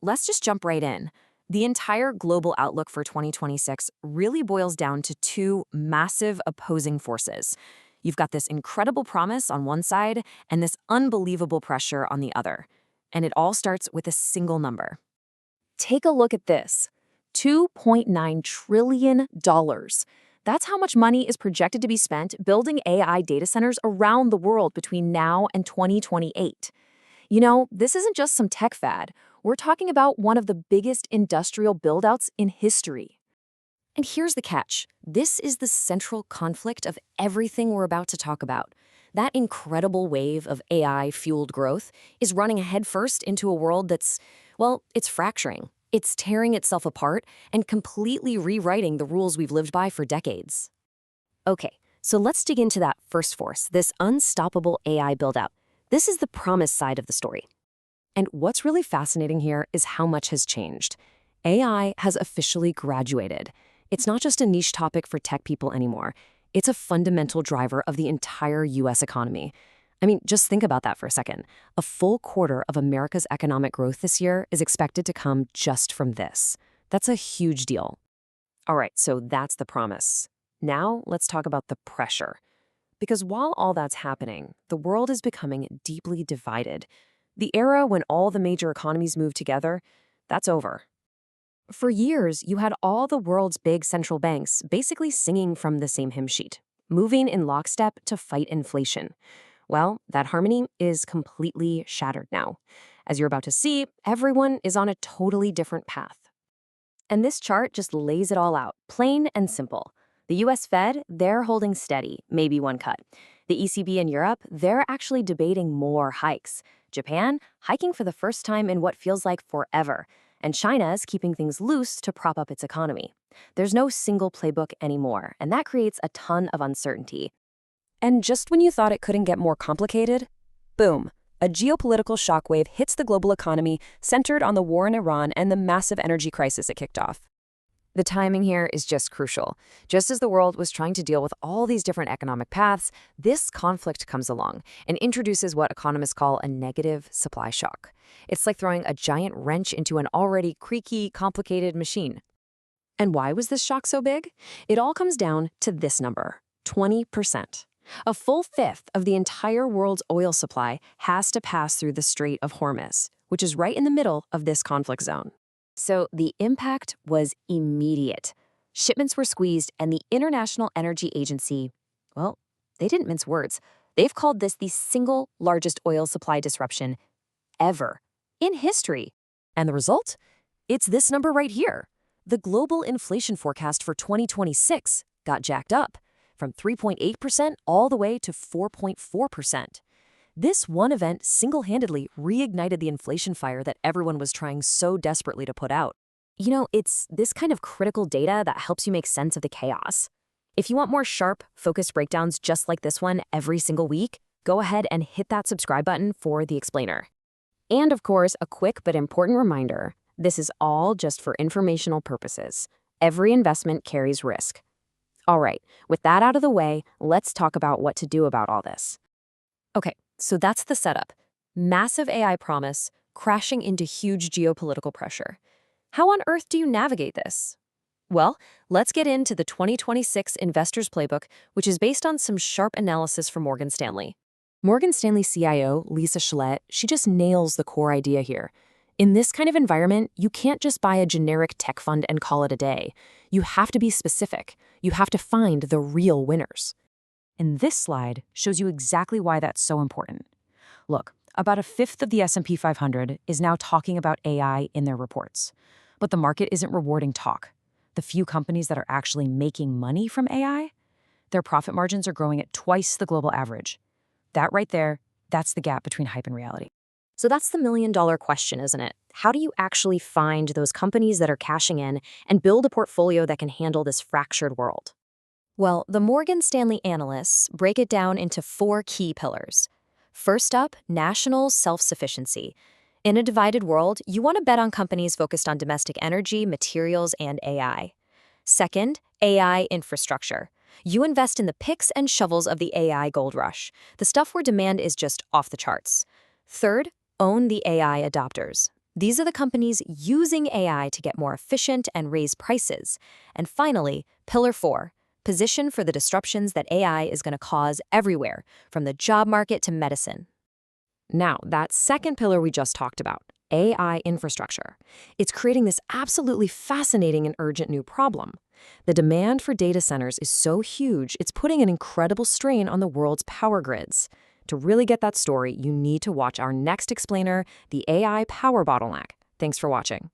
let's just jump right in. The entire global outlook for 2026 really boils down to two massive opposing forces. You've got this incredible promise on one side and this unbelievable pressure on the other. And it all starts with a single number. Take a look at this. $2.9 trillion. That's how much money is projected to be spent building AI data centers around the world between now and 2028. You know, this isn't just some tech fad. We're talking about one of the biggest industrial buildouts in history. And here's the catch. This is the central conflict of everything we're about to talk about. That incredible wave of AI-fueled growth is running headfirst into a world that's, well, it's fracturing. It's tearing itself apart and completely rewriting the rules we've lived by for decades. Okay, so let's dig into that first force, this unstoppable AI buildout. This is the promise side of the story. And what's really fascinating here is how much has changed. AI has officially graduated. It's not just a niche topic for tech people anymore. It's a fundamental driver of the entire U.S. economy. I mean, just think about that for a second. A full quarter of America's economic growth this year is expected to come just from this. That's a huge deal. All right, so that's the promise. Now let's talk about the pressure. Because while all that's happening, the world is becoming deeply divided. The era when all the major economies move together, that's over. For years, you had all the world's big central banks basically singing from the same hymn sheet, moving in lockstep to fight inflation. Well, that harmony is completely shattered now. As you're about to see, everyone is on a totally different path. And this chart just lays it all out, plain and simple. The US Fed, they're holding steady, maybe one cut. The ECB in Europe, they're actually debating more hikes. Japan, hiking for the first time in what feels like forever. And China's keeping things loose to prop up its economy. There's no single playbook anymore, and that creates a ton of uncertainty. And just when you thought it couldn't get more complicated, boom, a geopolitical shockwave hits the global economy centered on the war in Iran and the massive energy crisis it kicked off. The timing here is just crucial. Just as the world was trying to deal with all these different economic paths, this conflict comes along and introduces what economists call a negative supply shock. It's like throwing a giant wrench into an already creaky, complicated machine. And why was this shock so big? It all comes down to this number, 20%. A full fifth of the entire world's oil supply has to pass through the Strait of Hormuz, which is right in the middle of this conflict zone. So the impact was immediate. Shipments were squeezed, and the International Energy Agency, well, they didn't mince words. They've called this the single largest oil supply disruption ever in history. And the result? It's this number right here. The global inflation forecast for 2026 got jacked up from 3.8% all the way to 4.4%. This one event single-handedly reignited the inflation fire that everyone was trying so desperately to put out. You know, it's this kind of critical data that helps you make sense of the chaos. If you want more sharp, focused breakdowns just like this one every single week, go ahead and hit that subscribe button for The Explainer. And of course, a quick but important reminder, this is all just for informational purposes. Every investment carries risk. All right, with that out of the way, let's talk about what to do about all this. Okay, so that's the setup. Massive AI promise, crashing into huge geopolitical pressure. How on earth do you navigate this? Well, let's get into the 2026 Investors Playbook, which is based on some sharp analysis from Morgan Stanley. Morgan Stanley CIO, Lisa Schlett, she just nails the core idea here. In this kind of environment, you can't just buy a generic tech fund and call it a day. You have to be specific. You have to find the real winners. And this slide shows you exactly why that's so important. Look, about a fifth of the S&P 500 is now talking about AI in their reports. But the market isn't rewarding talk. The few companies that are actually making money from AI, their profit margins are growing at twice the global average. That right there, that's the gap between hype and reality. So that's the million-dollar question, isn't it? How do you actually find those companies that are cashing in and build a portfolio that can handle this fractured world? Well, the Morgan Stanley analysts break it down into 4 key pillars. First up, national self-sufficiency. In a divided world, you want to bet on companies focused on domestic energy, materials, and AI. Second, AI infrastructure. You invest in the picks and shovels of the AI gold rush, the stuff where demand is just off the charts. Third, own the AI adopters. These are the companies using AI to get more efficient and raise prices. And finally, Pillar 4, position for the disruptions that AI is going to cause everywhere, from the job market to medicine. Now, that second pillar we just talked about, AI infrastructure, it's creating this absolutely fascinating and urgent new problem. The demand for data centers is so huge, it's putting an incredible strain on the world's power grids. To really get that story, you need to watch our next explainer, the AI power bottleneck. Thanks for watching.